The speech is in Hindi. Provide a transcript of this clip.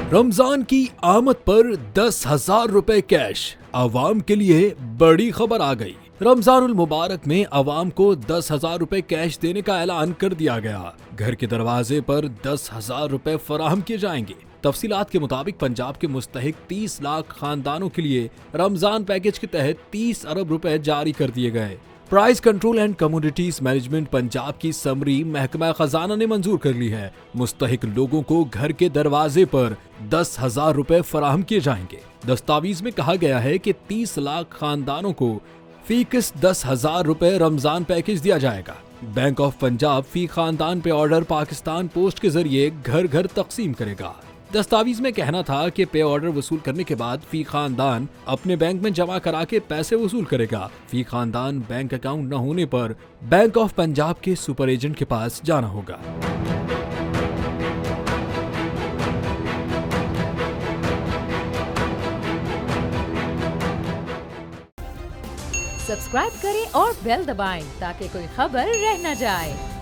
रमजान की आमद पर 10,000 रुपए कैश, आवाम के लिए बड़ी खबर आ गई। रमजानुल मुबारक में आवाम को 10,000 रुपए कैश देने का ऐलान कर दिया गया। घर के दरवाजे पर 10,000 रुपए फराहम किए जाएंगे। तफसीलात के मुताबिक पंजाब के मुस्तहिक 30 लाख खानदानों के लिए रमजान पैकेज के तहत 30 अरब रुपए जारी कर दिए गए। Price control and commodities management Punjab की समरी महकमा खजाना ने मंजूर कर ली है। मुस्तहिक लोगों को घर के दरवाजे पर 10,000 रुपए फराहम किए जाएंगे। दस्तावेज में कहा गया है कि 30 लाख खानदानों को फी किस्त 10,000 रुपए रमजान पैकेज दिया जाएगा। बैंक ऑफ पंजाब फी खानदान पे ऑर्डर पाकिस्तान पोस्ट के जरिए घर घर तकसीम करेगा। दस्तावेज में कहना था कि पे ऑर्डर वसूल करने के बाद फी खानदान अपने बैंक में जमा करा के पैसे वसूल करेगा। फी खानदान बैंक अकाउंट न होने पर बैंक ऑफ पंजाब के सुपर एजेंट के पास जाना होगा। सब्सक्राइब करें और बेल दबाएं ताकि कोई खबर रह न जाए।